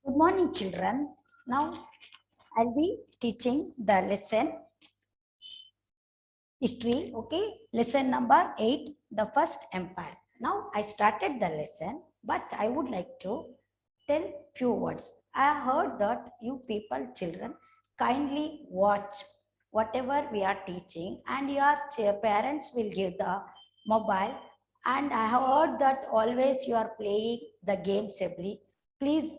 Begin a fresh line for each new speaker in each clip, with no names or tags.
Good morning, children. Now I'll be teaching the lesson history. Okay, lesson number 8, the first empire. Now I started the lesson, but I would like to tell few words. I heard that you people, children, kindly watch whatever we are teaching, and your parents will give the mobile. And I have heard that always you are playing the game safely. Please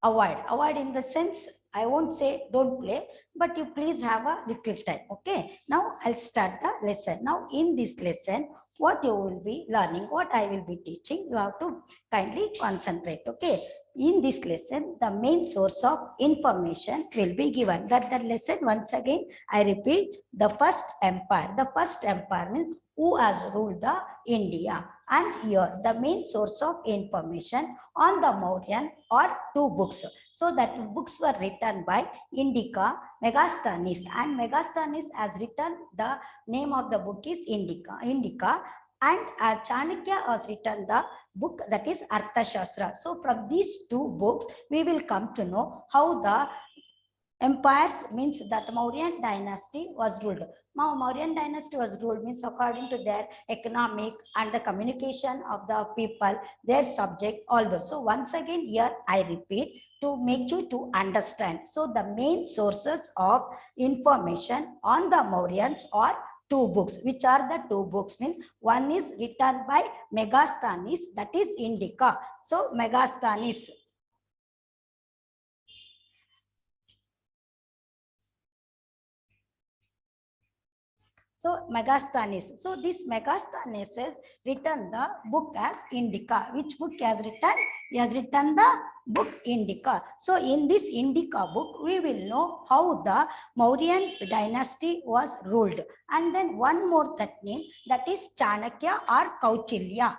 avoid in the sense, I won't say don't play, but you please have a little time. Okay, now I'll start the lesson. Now in this lesson, what you will be learning, what I will be teaching, you have to kindly concentrate. Okay, in this lesson, the main source of information will be given. That the lesson, once again I repeat, the first empire. The first empire means who has ruled the India. And here the main source of information on the Mauryan are two books. So that books were written by Indica, Megasthenes, and Megasthenes has written, the name of the book is Indica, and Chanakya has written the book that is Arthashastra. So from these two books, we will come to know how the empires means that Mauryan dynasty was ruled. Now Mauryan dynasty was ruled means according to their economic and the communication of the people, their subject, all those. So once again here I repeat to make you to understand. So the main sources of information on the Mauryans are two books. Which are the two books? Means one is written by Megasthenes, that is Indica. So Megasthenes. So Megasthenes. So this Megasthenes has written the book as Indica. Which book he has written? He has written the book Indica. So in this Indica book, we will know how the Mauryan dynasty was ruled. And then one more that name, that is Chanakya or Kautilya.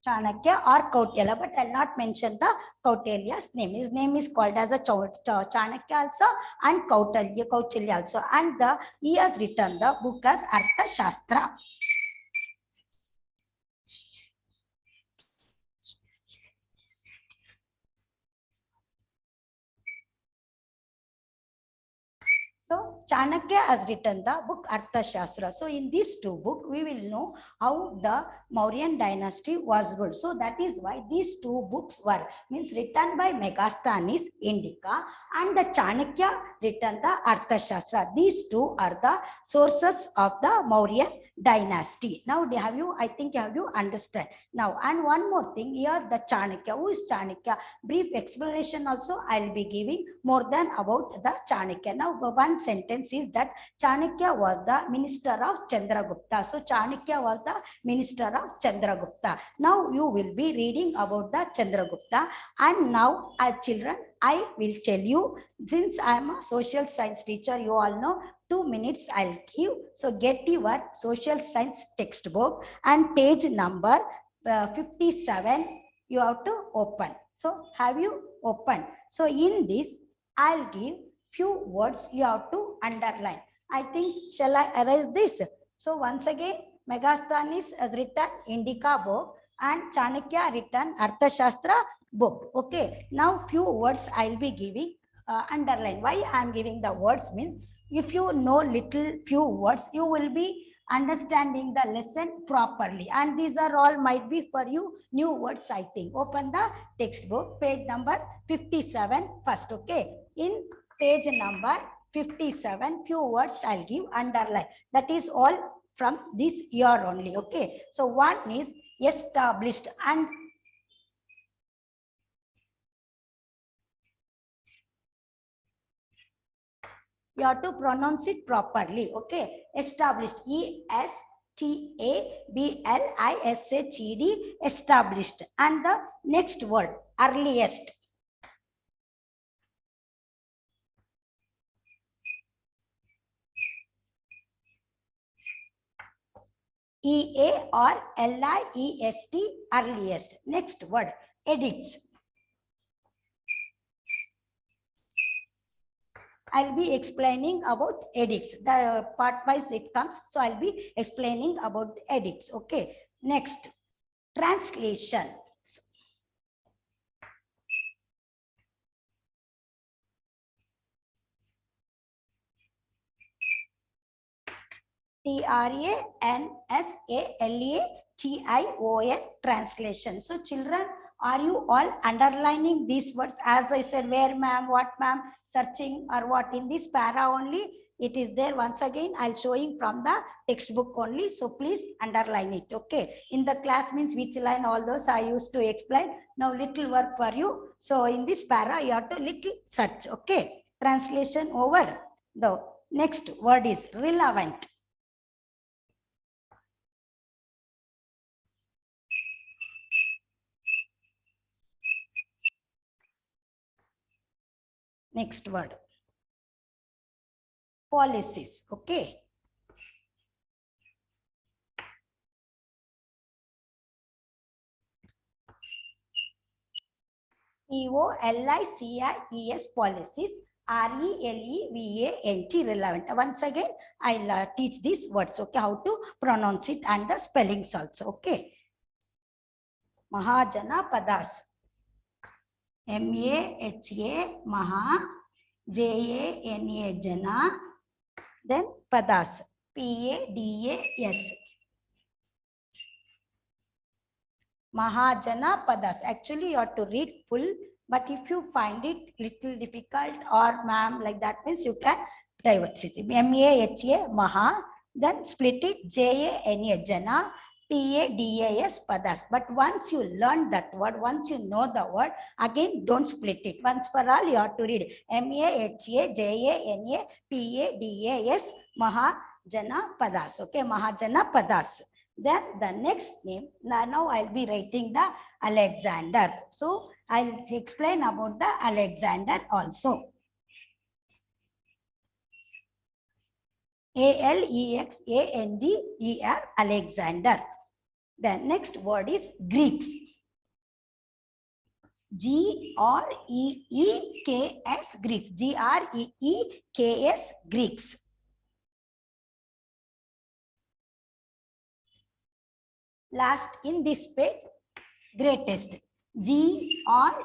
Chanakya or Kautilya, but I'll not mention the Kautilya's name. His name is called as a Chanakya also and Kautilya also. And he has written the book as Arthashastra. So Chanakya has written the book Arthashastra. So in these two books, we will know how the Mauryan dynasty was ruled. So that is why these two books were means written by Megasthenes, Indica, and the Chanakya written the Arthashastra. These two are the sources of the Mauryan dynasty. Now have you, I think have you understand. Now, and one more thing here, the Chanakya. Who is Chanakya? Brief explanation also I'll be giving more than about the Chanakya. Now one sentence is that Chanakya was the minister of Chandragupta. So Chanakya was the minister of Chandragupta. Now you will be reading about the Chandragupta, and now as children I will tell you, since I am a social science teacher, you all know, 2 minutes I'll give. So get your social science textbook and page number 57 you have to open. So have you opened? So in this I'll give few words you have to underline. I think, shall I erase this? So once again, Megasthenes has written Indica book and Chanakya written Arthashastra book. Okay, now few words I'll be giving underline. Why I am giving the words means, if you know little few words, you will be understanding the lesson properly. And these are all might be for you new words, I think. Open the textbook, page number 57 first. Okay, in page number 57, few words I'll give underline. That is all from this year only. Okay, so one is established, and you have to pronounce it properly. Okay, established, ESTABLISHED, established. And the next word, earliest. EARLIEST, earliest. Next word, edicts. I'll be explaining about edicts. The part wise it comes. So I'll be explaining about the edicts. Okay. Next, Translation. Translation. Translation. So children, are you all underlining these words? As I said, where ma'am, what ma'am, searching or what? In this para only, it is there. Once again, I'll showing from the textbook only. So please underline it. Okay. In the class means which line, all those I used to explain. Now little work for you. So in this para, you have to little search. Okay. Translation over. The next word is relevant. Next word. Policies. Okay. POLICIES policies. RELEVANT relevant. Once again, I'll teach these words. Okay, how to pronounce it and the spellings also. Okay. Mahajana Padas. MAHA Maha. JANA Jana. Then Padas. PADAS. Mahajana Padas. Actually, you have to read full, but if you find it little difficult or ma'am like that means you can divert it. MAHA Maha, then split it JANA Jana, PADAS Padas. But once you learn that word, once you know the word, again don't split it. Once for all you have to read MAHA JANA PADAS Mahajana Padas. Okay, Mahajana Padas. Then the next name, now I'll be writing the Alexander. So I'll explain about the Alexander also. ALEXANDER, Alexander. The next word is Greeks. GREEKS, Greeks. GREEKS, Greeks. Last in this page, greatest. GREATEST,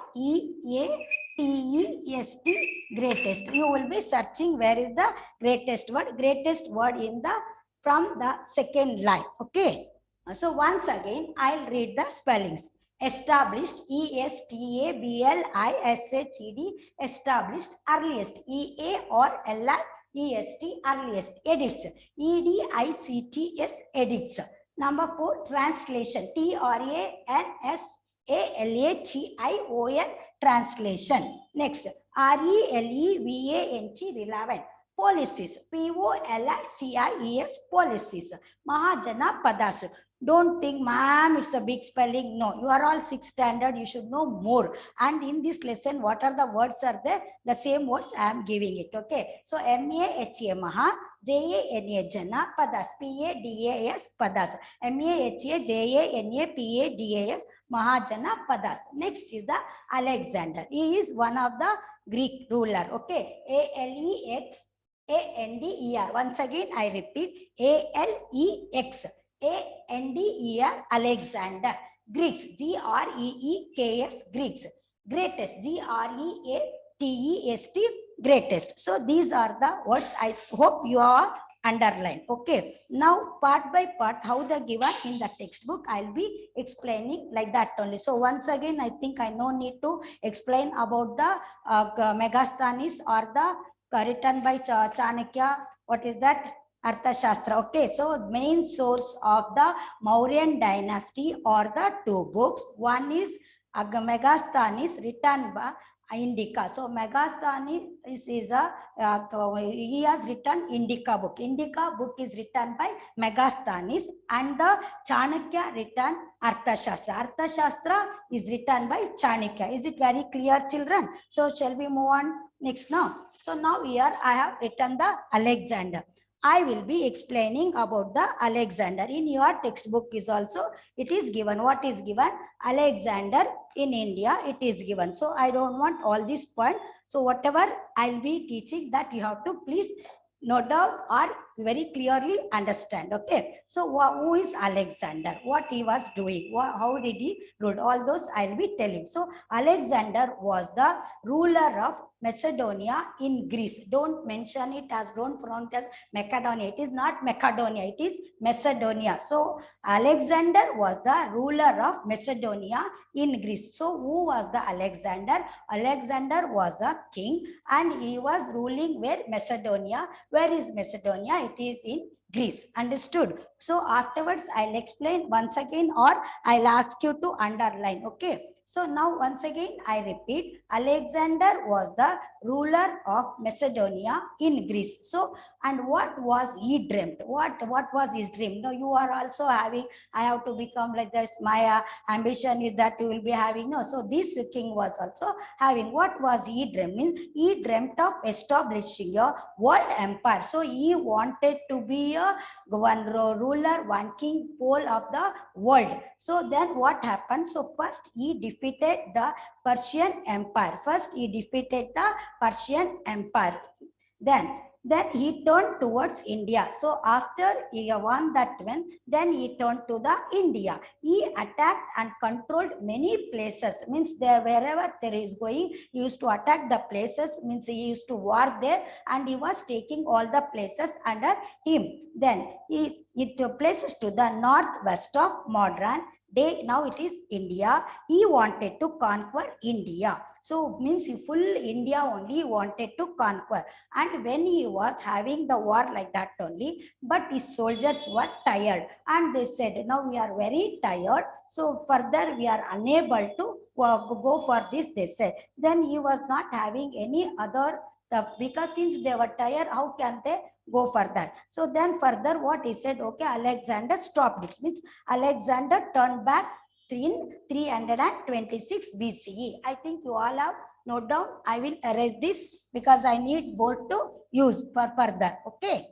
greatest. You will be searching where is the greatest word. Greatest word in the from the second line. Okay. So once again, I'll read the spellings. Established, ESTABLISHED, established. Earliest, EARLIEST, earliest. Edits, EDICTS, edits. Number 4, translation. TRANSLATION, translation. Next, RELEVANT, relevant. Policies. POLICIES, policies. Mahajana Padas. Don't think, ma'am, it's a big spelling. No, you are all 6th standard. You should know more. And in this lesson, what are the words are there? The same words I am giving it. Okay. So, MAHA Maha. JANA Jana Padas, PADAS Padas, MAHA JANA PADAS Mahajana Padas. Next is the Alexander. He is one of the Greek ruler. Okay, ALEXANDER. Once again, I repeat, ALEXANDER, Alexander. Greeks, GREEKS, Greeks. Greatest, GREATEST, greatest. So these are the words I hope you are underlined. Okay. Now part by part, how they given in the textbook, I'll be explaining like that only. So once again, I think I no need to explain about the Megasthenes or the written by Chanakya. What is that? Arthashastra. Okay. So main source of the Mauryan dynasty are the 2 books. One is Megasthenes written by Indica. So Megasthenes is a he has written Indica book. Indica book is written by Megasthenes, and the Chanakya written Arthashastra. Arthashastra is written by Chanakya. Is it very clear, children? So shall we move on next now? So now here I have written the Alexander. I will be explaining about the Alexander. In your textbook is also, it is given. What is given? Alexander in India, it is given. So I don't want all this point. So whatever I'll be teaching, that you have to please note down or very clearly understand. Okay. So who is Alexander? What he was doing? How did he rule? All those I'll be telling. So Alexander was the ruler of Macedonia in Greece. Don't mention it as, don't pronounce it as Macedonia. It is not Macedonia. It is Macedonia. So Alexander was the ruler of Macedonia in Greece. So who was the Alexander? Alexander was a king and he was ruling where? Macedonia. Where is Macedonia? It is in Greece. Understood? So afterwards I'll explain once again, or I'll ask you to underline. Okay. So now once again I repeat, Alexander was the ruler of Macedonia in Greece. So, and what was he dreamt? What was his dream? No, you are also having, I have to become like this. My ambition is that you will be having. No, so this king was also having. What was he dreamt? Means he dreamt of establishing a world empire. So he wanted to be a one ruler, one king, pole of the world. So then what happened? So first he defeated the Persian Empire. First he defeated the Persian Empire. Then he turned towards India. So after he won that one, then he turned to the India. He attacked and controlled many places. Means there, wherever there is going, he used to attack the places. Means he used to war there, and he was taking all the places under him. Then he took places to the northwest of modern day. Now it is India. He wanted to conquer India. So means full India only wanted to conquer. And when he was having the war like that only, but his soldiers were tired. And they said, now we are very tired. So further we are unable to go for this, they said. Then he was not having any other, because since they were tired, how can they go for that? So then further what he said, okay, Alexander stopped it. Means Alexander turned back in 326 BCE. I think you all have note down. I will erase this because I need board to use for further. Okay.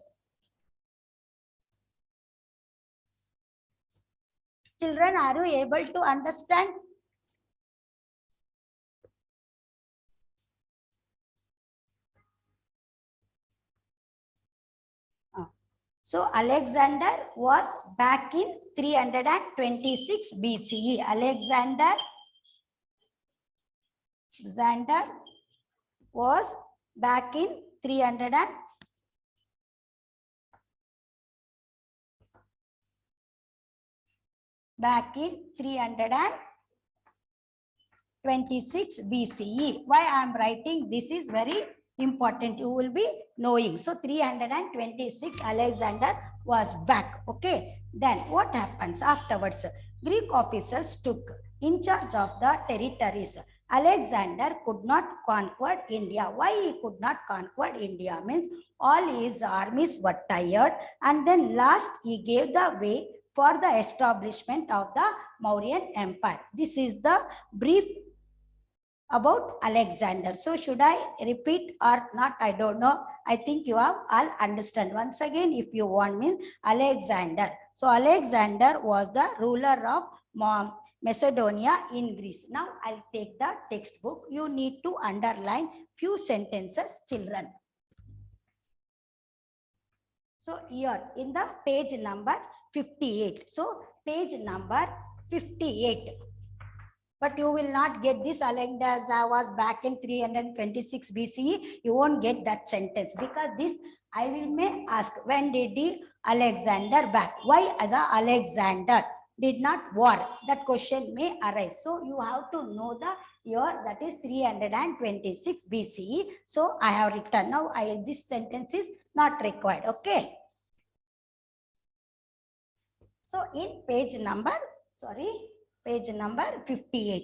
Children, are you able to understand? So Alexander was back in 326 BCE. Alexander was back in 326 BCE. Why I am writing this is very important. You will be knowing. So 326 Alexander was back. Okay. Then what happens afterwards? Greek officers took in charge of the territories. Alexander could not conquer India. Why he could not conquer India? Means all his armies were tired, and then last he gave the way for the establishment of the Mauryan Empire. This is the brief about Alexander. So should I repeat or not? I don't know. I think you have all understand. Once again, if you want, means Alexander. So Alexander was the ruler of Macedonia in Greece. Now I'll take the textbook. You need to underline few sentences, children. So here in the page number 58. So page number 58. But you will not get this Alexander was back in 326 BCE. You won't get that sentence because this I will may ask, when did Alexander back? Why the Alexander did not war? That question may arise. So you have to know the year, that is 326 BCE. So I have written. Now this sentence is not required. Okay. So in page number 58.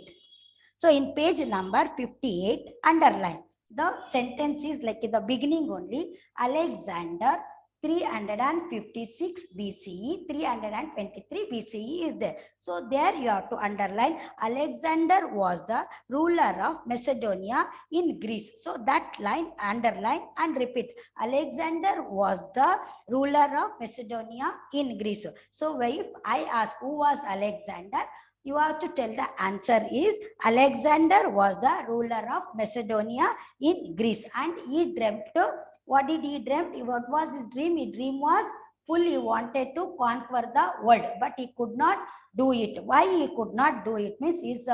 So in page number 58, underline. The sentence is like in the beginning only. Alexander 356 BCE, 323 BCE is there. So there you have to underline Alexander was the ruler of Macedonia in Greece. So that line underline and repeat. Alexander was the ruler of Macedonia in Greece. So if I ask who was Alexander, you have to tell the answer is Alexander was the ruler of Macedonia in Greece, and he dreamt What did he dream? What was his dream? His dream was full. He wanted to conquer the world, but he could not do it. Why he could not do it? Means his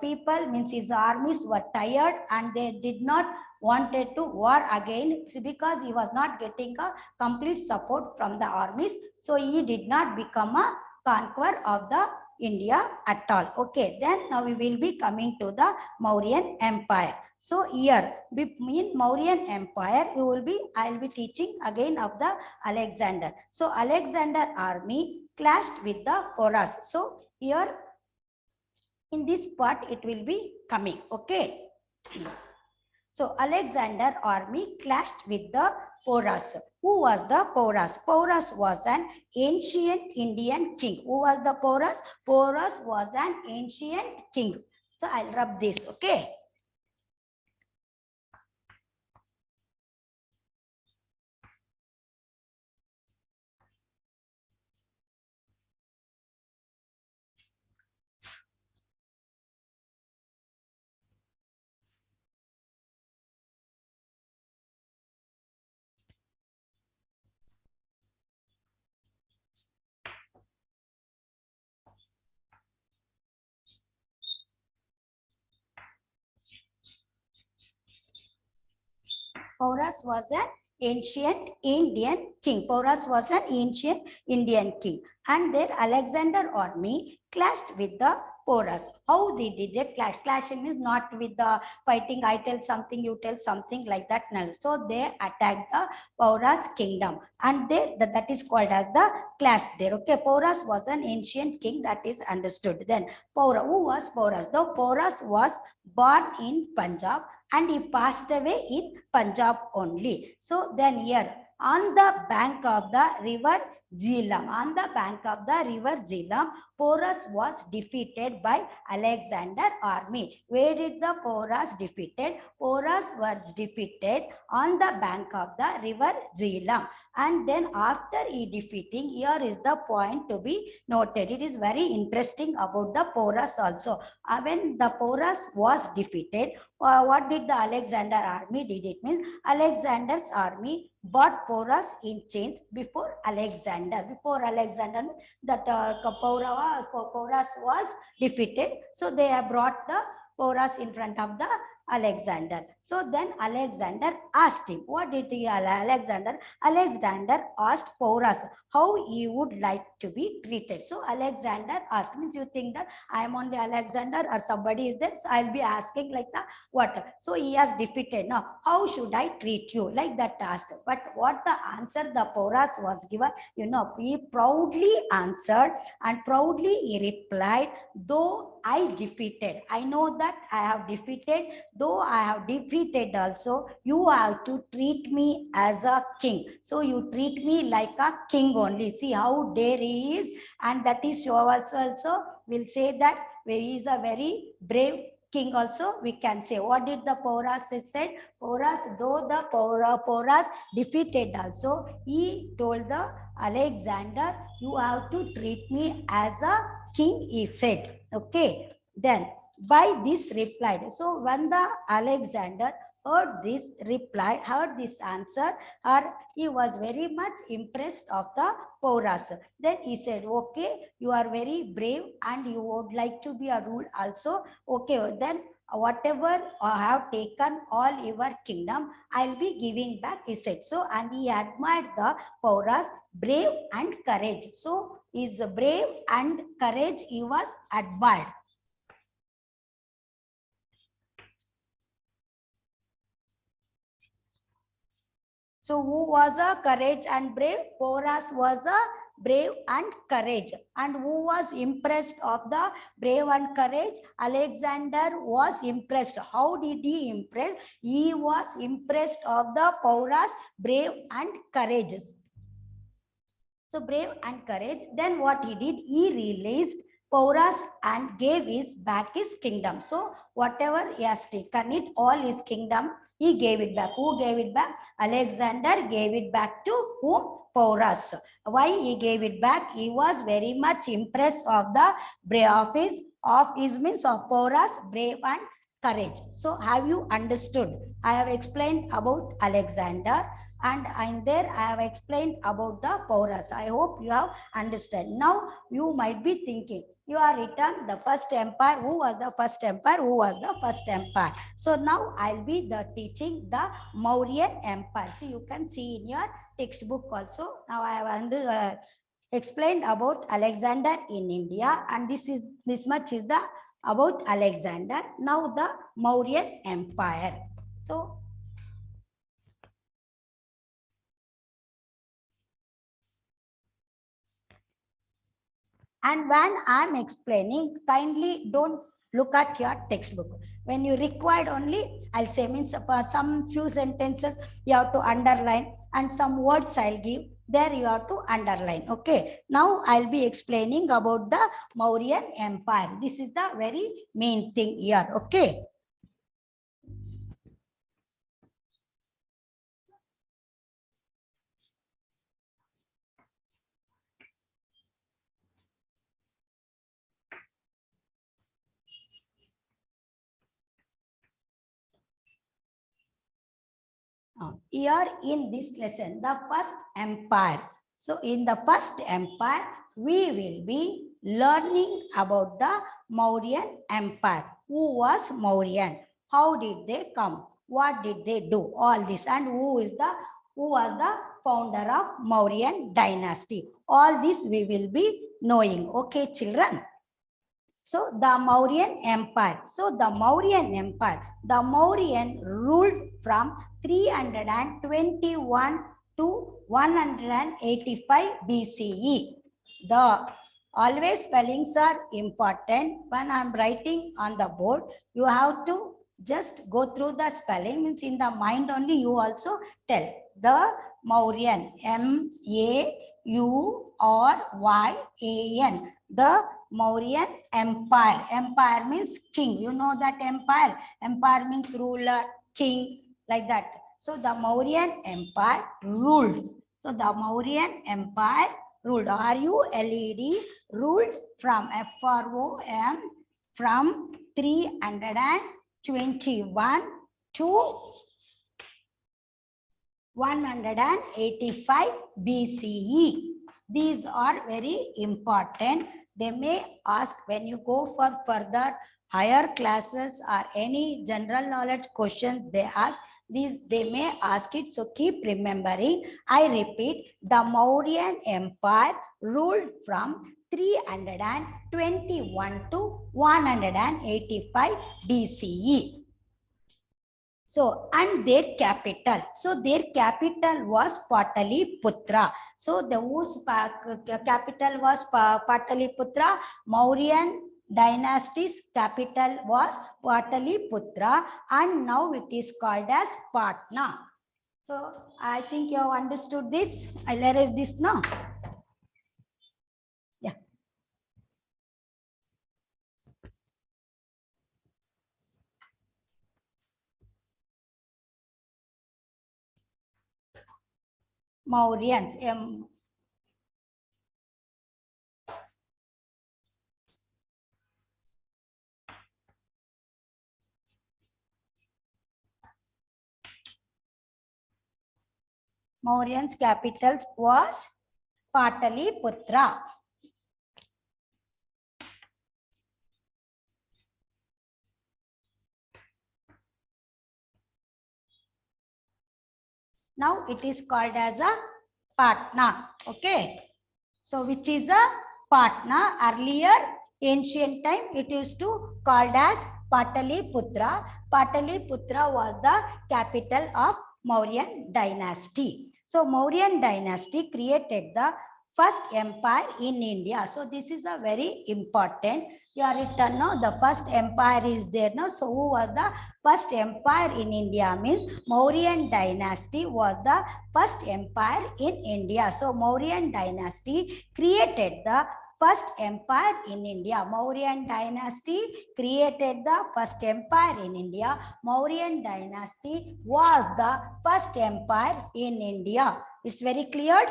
people, means his armies were tired and they did not wanted to war again, because he was not getting a complete support from the armies. So he did not become a conqueror of the India at all. Okay, then now we will be coming to the Mauryan Empire. So here, in Mauryan Empire, I will be teaching again of the Alexander. So Alexander army clashed with the Porus. So here, in this part, it will be coming. Okay. So Alexander army clashed with the Porus. Who was the Porus? Porus was an ancient Indian king. Who was the Porus? Porus was an ancient king. So I'll rub this. Okay. Porus was an ancient Indian king. Porus was an ancient Indian king. And their Alexander army clashed with the Porus. How they did they clash? Clashing is not with the fighting, I tell something, you tell something, like that. No. So they attacked the Porus kingdom. And that is called as the clash there. Okay, Porus was an ancient king, that is understood. Then Porus, who was Porus? The Porus was born in Punjab and he passed away in Punjab only. So then here, on the bank of the river Jhelum, Porus was defeated by Alexander army. Where did the Porus defeated? Porus was defeated on the bank of the river Jhelum. And then after he defeating, here is the point to be noted. It is very interesting about the Porus also. When the Porus was defeated, what did the Alexander army did? It means Alexander's army brought Porus in chains before Alexander. Before Alexander, that Porus was defeated. So they have brought the Porus in front of the Alexander. So then Alexander asked him, what did Alexander? Alexander asked Porus how he would like to be treated. So Alexander asked, means you think that I am only Alexander or somebody is there, so I'll be asking like the what? So he has defeated. Now, how should I treat you? Like that asked. But what the answer the Porus was given, you know, he proudly answered and proudly he replied, though I defeated, I know that I have defeated, though I have defeated also, you have to treat me as a king. So you treat me like a king only. See how dare he is, and that is show also will say that he is a very brave king also, we can say. What did the Porus said? Porus, though the Porus defeated also, he told the Alexander, you have to treat me as a king, he said. Okay, then by this replied. So when the Alexander heard this reply, heard this answer, he was very much impressed of the Porus. Then he said, okay, you are very brave and you would like to be a rule also. Okay, then whatever I have taken all your kingdom, I'll be giving back, he said. So, and he admired the Porus brave and courage. So his brave and courage he was admired. So who was a courage and brave? Porus was a brave and courage. And who was impressed of the brave and courage? Alexander was impressed. How did he impress? He was impressed of the Porus brave and courageous. So brave and courage. Then what he did? He released Porus and gave back his kingdom. So whatever he has taken it, all his kingdom, he gave it back. Who gave it back? Alexander gave it back to whom? Porus. Why he gave it back? He was very much impressed of the brave of his means of Porus, brave and courage. So have you understood? I have explained about Alexander, and in there I have explained about the Porus. I hope you have understood. Now you might be thinking, you are written the first empire. Who was the first empire? Who was the first empire? So now I'll be the teaching the Mauryan Empire. See, you can see in your textbook also. Now I have explained about Alexander in India, and this much is the about Alexander. Now the Mauryan Empire. So and when I'm explaining, kindly don't look at your textbook. When you required only, I'll say, means for some few sentences you have to underline, and some words I'll give, there you have to underline. Okay. Now I'll be explaining about the Mauryan Empire. This is the very main thing here. Okay. Here in this lesson, the first empire. So in the first empire, we will be learning about the Mauryan Empire. Who was Mauryan? How did they come? What did they do? All this, and who was the founder of Mauryan dynasty? All this we will be knowing. Okay, children. So the Mauryan Empire. So the Mauryan Empire, the Mauryan ruled from 321 to 185 BCE. The always spellings are important. When I'm writing on the board, you have to just go through the spelling. Means in the mind only you also tell. The Mauryan, M-A-U-R-Y-A-N. The Mauryan Empire. Empire means king. You know that empire. Empire means ruler, king, like that. So the Mauryan Empire ruled. So the Mauryan Empire ruled. R-U-L-E-D ruled from F-R-O-M from 321 to 185 BCE. These are very important. They may ask when you go for further higher classes or any general knowledge question they ask, these they may ask it. So keep remembering. I repeat, the Mauryan Empire ruled from 321 to 185 BCE. So, and their capital. So, their capital was Pataliputra. So, the whose capital was Pataliputra. Mauryan dynasty's capital was Pataliputra, and now it is called as Patna. So, I think you have understood this. I'll erase this now. Yeah. Mauryans. Mauryan's capital was Pataliputra. Now it is called as a Patna. Okay. So which is a Patna. Earlier, ancient time, it used to called as Pataliputra. Pataliputra was the capital of Mauryan dynasty. So Mauryan dynasty created the first empire in India. So this is a very important. You are written now. The first empire is there now. So who was the first empire in India? Means Mauryan dynasty was the first empire in India. So Mauryan dynasty created the first empire in India. Mauryan dynasty created the first empire in India. Mauryan dynasty was the first empire in India. It's very clear?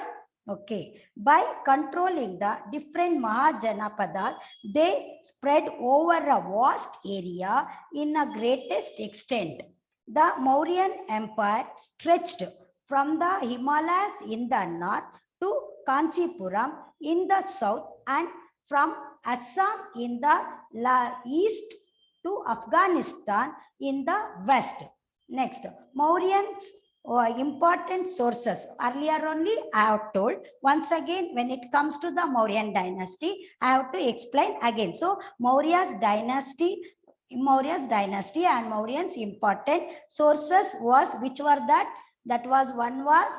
Okay. By controlling the different Mahajanapadas, they spread over a vast area in a greatest extent. The Mauryan Empire stretched from the Himalayas in the north to Kanchipuram in the south and from Assam in the east to Afghanistan in the west. Next, Mauryans important sources. Earlier only I have told. Once again, when it comes to the Mauryan dynasty, I have to explain again. So Maurya's dynasty and Mauryans important sources was, which were that? That was, one was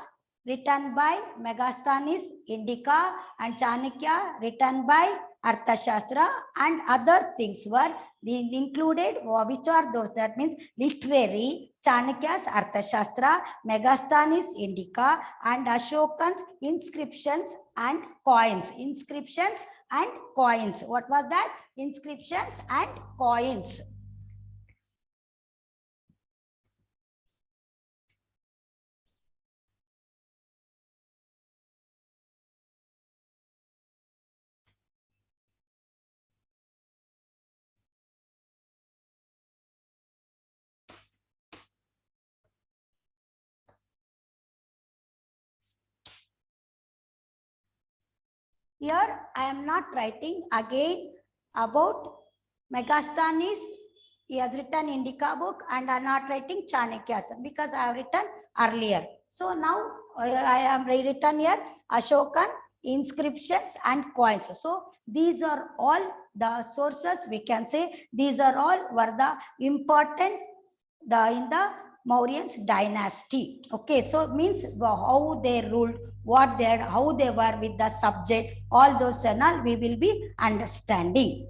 written by Megasthenes Indica and Chanakya written by Arthashastra, and other things were included. Which are those? That means literary, Chanakya's Arthashastra, Megasthenes Indica, and Ashokan's inscriptions and coins. Inscriptions and coins. What was that? Inscriptions and coins. Here I am not writing again about Megasthenes. He has written Indica book, and I am not writing Chanakya because I have written earlier. So now I am rewritten here Ashokan, inscriptions and coins. So these are all the sources, we can say these are all were the important in the Mauryans dynasty. Okay, so it means how they ruled, what they had, how they were with the subject, all those and all we will be understanding.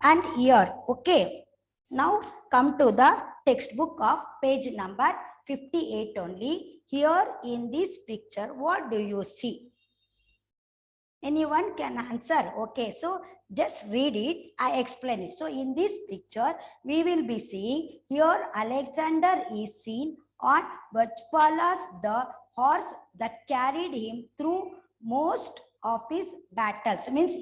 And here, okay, now come to the textbook of page number 58 only. Here in this picture, what do you see? Anyone can answer. Okay, so just read it. I explain it. So in this picture, we will be seeing here Alexander is seen on Vajpalas, the horse that carried him through most of his battles. Means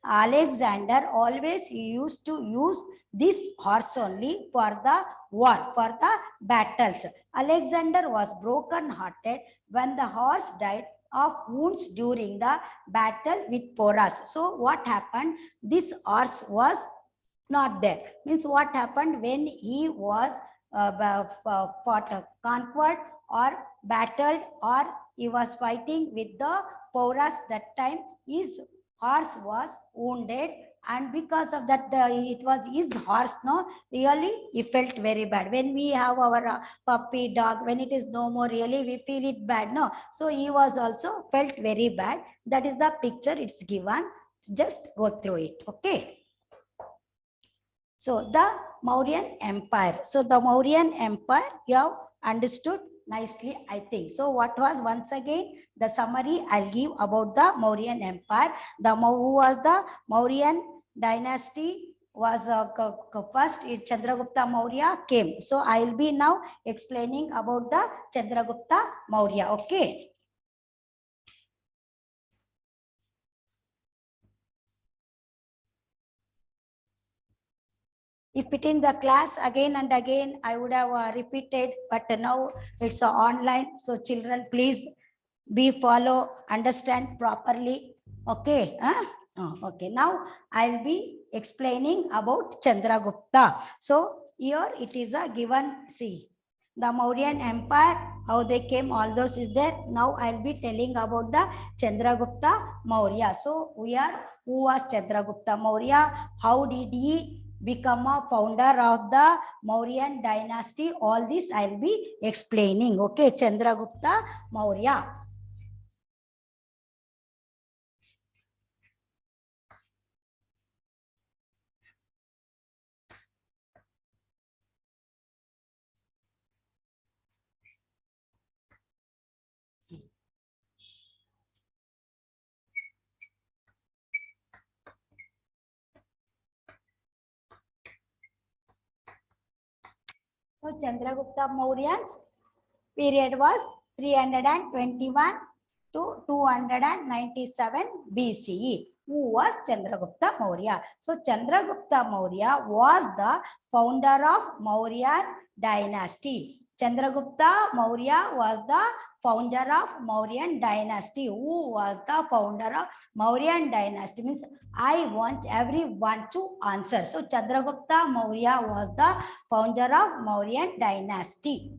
Alexander always used to use this horse only for the war, for the battles. Alexander was broken-hearted when the horse died of wounds during the battle with Porus. So what happened? This horse was not there. Means what happened when he was conquered or battled, or he was fighting with the Porus, that time his horse was wounded, and because of that it was his horse, no, really he felt very bad. When we have our puppy dog, when it is no more, really we feel it bad, no? So he was also felt very bad. That is the picture it's given. Just go through it. Okay, so the Mauryan Empire. So the Mauryan Empire you have understood nicely, I think. So what was, once again, the summary I'll give about the Mauryan Empire. Who was the Mauryan dynasty was first Chandragupta Maurya came. So I'll be now explaining about the Chandragupta Maurya. Okay. If it in the class again and again, I would have repeated, but now it's online. So children, please be follow, understand properly. Okay. Huh? Oh, okay. Now I'll be explaining about Chandragupta. So here it is a given, see, the Mauryan Empire, how they came, all those is there. Now I'll be telling about the Chandragupta Maurya. So we are, who was Chandragupta Maurya? How did he become a founder of the Mauryan dynasty? All this I'll be explaining. Okay, Chandragupta Maurya. So Chandragupta Maurya's period was 321 to 297 BCE. Who was Chandragupta Maurya? So Chandragupta Maurya was the founder of Mauryan dynasty. Chandragupta Maurya was the founder of Mauryan dynasty. Who was the founder of Mauryan dynasty? Means I want everyone to answer. So Chandragupta Maurya was the founder of Mauryan dynasty.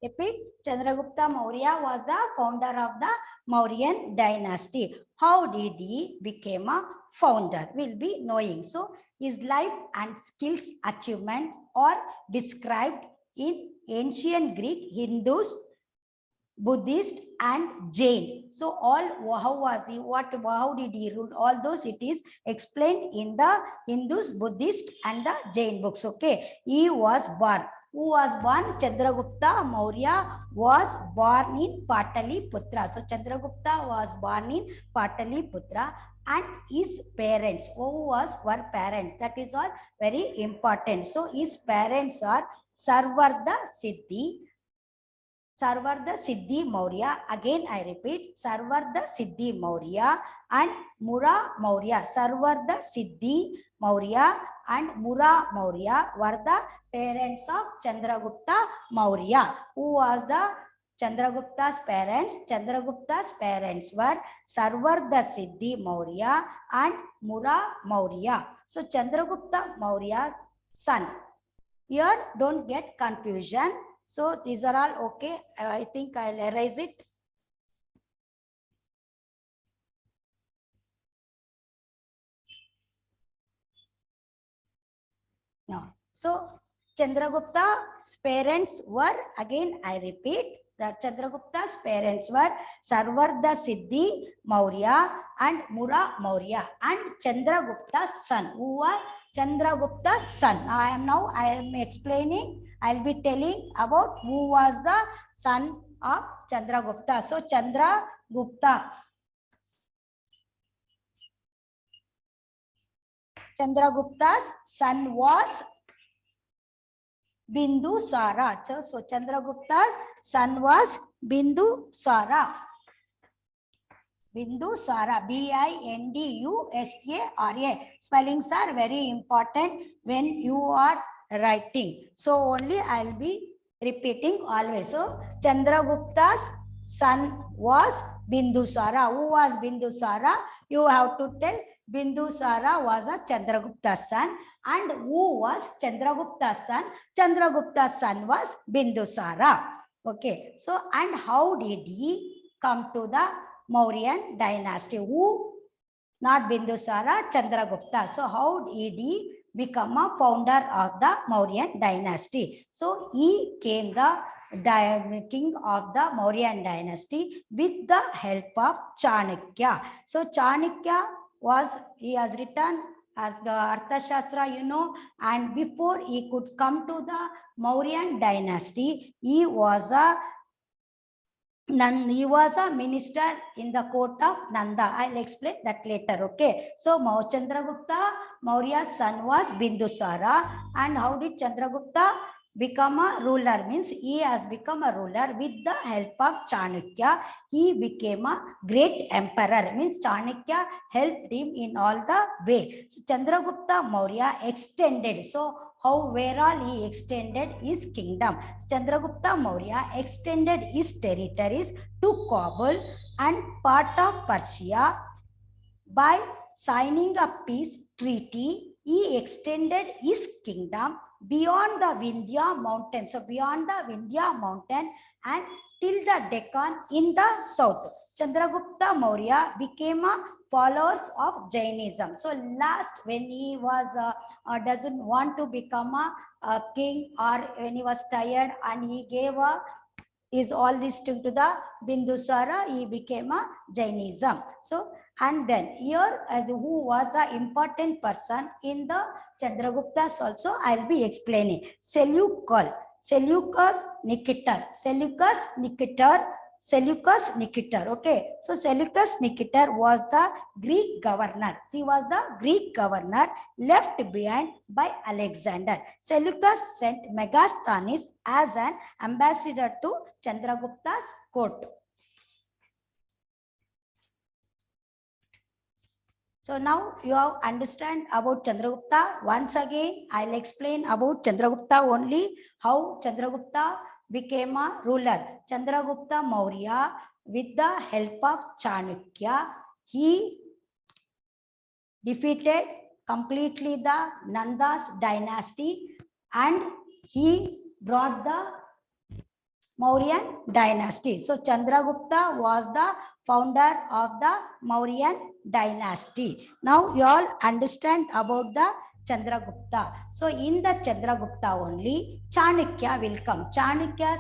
Repeat, Chandragupta Maurya was the founder of the Mauryan dynasty. How did he become a founder? We'll be knowing. So his life and skills achievements are described in ancient Greek, Hindus, Buddhist and Jain. So all, how was he, how did he rule? All those it is explained in the Hindus, Buddhist and the Jain books. Okay, he was born. Who was born? Chandragupta Maurya was born in Pataliputra. So Chandragupta was born in Pataliputra, and his parents, who were parents, that is all very important. So his parents are Sarvarda Siddhi Maurya. Again I repeat, Sarvarda Siddhi Maurya and Mura Maurya. Sarvarda Siddhi Maurya and Mura Maurya were the parents of Chandragupta Maurya. Who was the Chandragupta's parents? Chandragupta's parents were Sarvarda Siddhi Maurya and Mura Maurya. So Chandragupta Maurya's son. Here don't get confusion. So these are all okay. I think I'll erase it. No. So Chandragupta's parents were, again I repeat, that Chandragupta's parents were Sarvarda Siddhi Maurya and Mura Maurya, and Chandragupta's son, who was Chandragupta's son. I am explaining, I'll be telling about who was the son of Chandragupta. So Chandragupta's son was Bindusara. So Chandragupta's son was Bindusara. Bindusara, Bindusara. Spellings are very important when you are writing. So only I'll be repeating always. So Chandragupta's son was Bindusara. Who was Bindusara? You have to tell. Bindusara was a Chandragupta's son. And who was Chandragupta's son? Chandragupta's son was Bindusara. Okay. So, and how did he come to the Mauryan dynasty? Who? Not Bindusara, Chandragupta. So how did he become a founder of the Mauryan dynasty? So he came the king of the Mauryan dynasty with the help of Chanakya. So Chanakya he has written the Arthashastra, you know, and before he could come to the Mauryan dynasty, he was a minister in the court of Nanda. I'll explain that later. Okay. So Chandragupta Maurya's son was Bindusara. And how did Chandragupta become a ruler? Means he has become a ruler with the help of Chanakya. He became a great emperor. Means Chanakya helped him in all the way. So Chandragupta Maurya extended. So where all he extended his kingdom. Chandragupta Maurya extended his territories to Kabul and part of Persia. By signing a peace treaty, he extended his kingdom beyond the Vindhya mountain. So beyond the Vindhya mountain and till the Deccan in the south. Chandragupta Maurya became a followers of Jainism. So last, when he was doesn't want to become a king, or when he was tired and he gave is all this to the Bindusara, he became a Jainism. So, and then here who was the important person in the Chandraguptas also I'll be explaining. Seleucus Seleucus Nicator. Okay, so Seleucus Nicator was the Greek governor. He was the Greek governor left behind by Alexander. Seleucus sent Megasthenes as an ambassador to Chandragupta's court. So now you have understand about Chandragupta. Once again, I'll explain about Chandragupta only, how Chandragupta became a ruler. Chandragupta Maurya, with the help of Chanakya, he defeated completely the Nanda's dynasty and he brought the Mauryan dynasty. So Chandragupta was the founder of the Mauryan dynasty. Now you all understand about the Chandragupta. So in the Chandragupta only Chanakya will come. Chanakya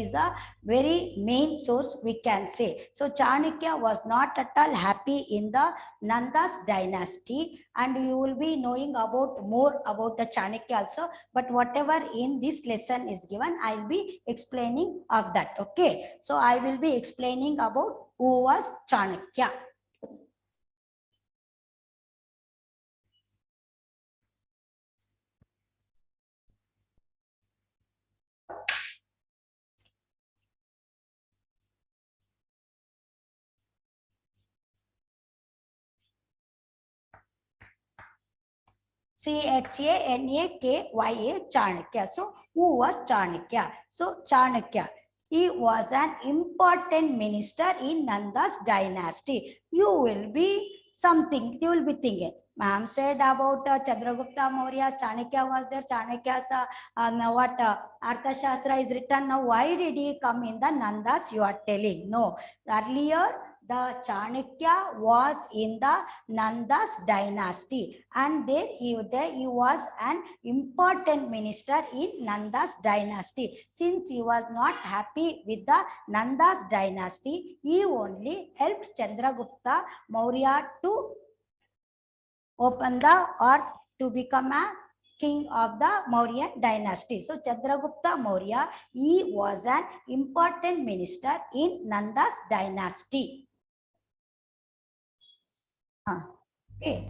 is a very main source, we can say. So Chanakya was not at all happy in the Nanda's dynasty, and you will be knowing about more about the Chanakya also. But whatever in this lesson is given, I will be explaining of that. Okay. So I will be explaining about who was Chanakya. Chanakya. Chanakya. So who was Chanakya? So Chanakya, he was an important minister in Nanda's dynasty. You will be thinking. Ma'am said about Chandragupta Maurya, Chanakya was there. Chanakya's Arthashastra is written. Now why did he come in the Nandas? You are telling. No, earlier the Chanakya was in the Nanda's dynasty, and there he was an important minister in Nanda's dynasty. Since he was not happy with the Nanda's dynasty, he only helped Chandragupta Maurya to open to become a king of the Mauryan dynasty. So Chandragupta Maurya, he was an important minister in Nanda's dynasty. Okay.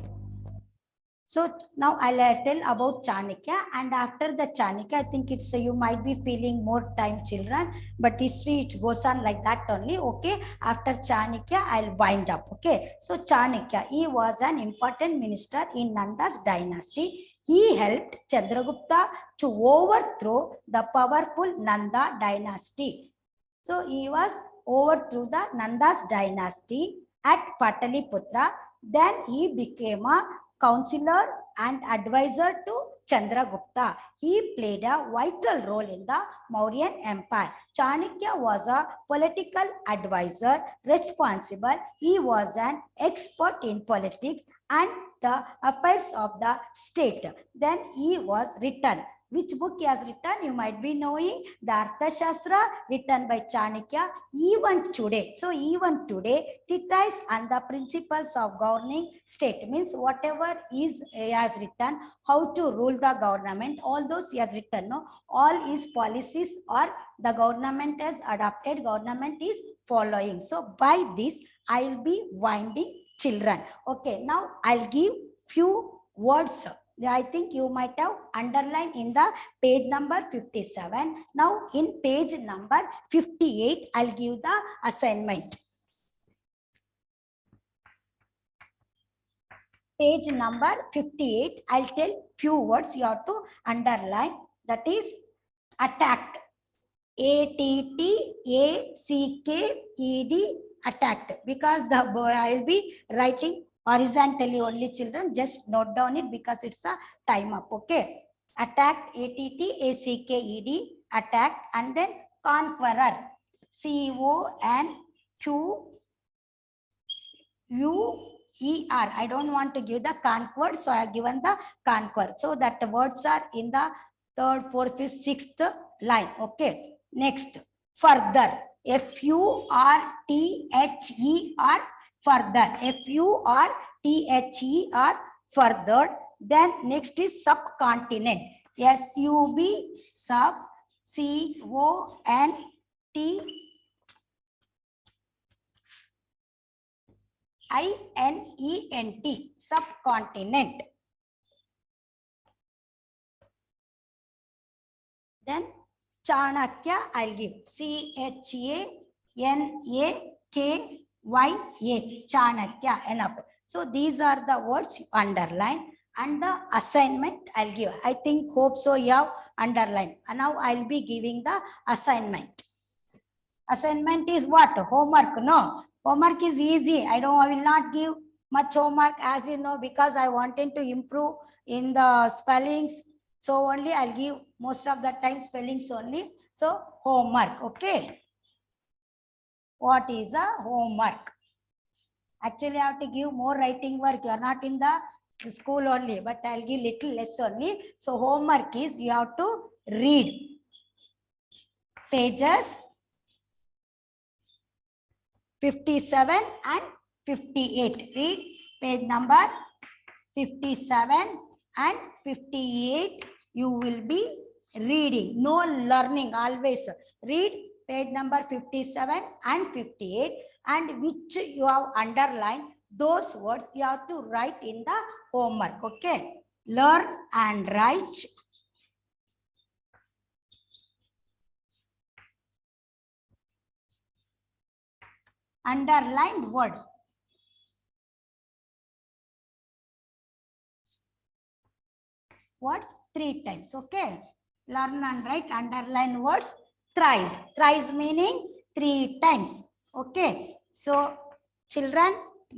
So now I'll tell about Chanakya, and after the Chanakya, I think it's you might be feeling more time, children, but history it goes on like that only. Okay, after Chanakya, I'll wind up. Okay, so Chanakya, he was an important minister in Nanda's dynasty. He helped Chandragupta to overthrow the powerful Nanda dynasty. So he was overthrew the Nanda's dynasty at Pataliputra. Then he became a counselor and advisor to Chandragupta. He played a vital role in the Mauryan Empire. Chanakya was a political advisor responsible. He was an expert in politics and the affairs of the state. Then he was written. Which book he has written? You might be knowing the Arthashastra written by Chanakya. Even today, so even today, treatise on the principles of governing state, means whatever is he has written, how to rule the government, all those he has written. No, all his policies or the government has adopted, government is following. So by this, I will be winding, children. Okay, now I'll give few words. I think you might have underlined in the page number 57. Now in page number 58, I'll give the assignment. Page number 58, I'll tell few words you have to underline. That is attacked. ATTACKED, attacked. Because I'll be writing horizontally only, children. Just note down it because it's a time up. Okay. Attacked, ATTACKED, attacked, and then conqueror, CONQUER. I don't want to give the conquered, so I have given the conquer. So that the words are in the third, fourth, fifth, sixth line. Okay. Next, further. FURTHER, further. FURTHER, further. Then next is subcontinent. SUB, sub, CONTINENT, subcontinent. Then Chanakya, I'll give CHANAKYA, Chanakya, enough. So these are the words you underline, and the assignment I'll give. I think, hope so you have underlined. And now I'll be giving the assignment. Assignment is what? Homework. No, homework is easy. I will not give much homework, as you know, because I wanted to improve in the spellings. So only I'll give most of the time spellings only. So homework. Okay. What is a homework? Actually, I have to give more writing work. You are not in the school only, but I'll give little less only. So homework is you have to read pages 57 and 58. Read page number 57 and 58. You will be reading. No learning. Always read page number 57 and 58, and which you have underlined, those words you have to write in the homework. Okay. Learn and write underlined word. Words 3 times. Okay. Learn and write underline words thrice. Thrice meaning 3 times. Okay. So children,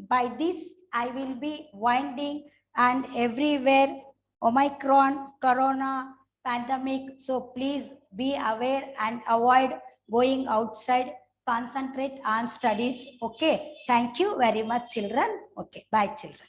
by this I will be winding, and everywhere Omicron, Corona, pandemic. So please be aware and avoid going outside. Concentrate on studies. Okay. Thank you very much, children. Okay. Bye, children.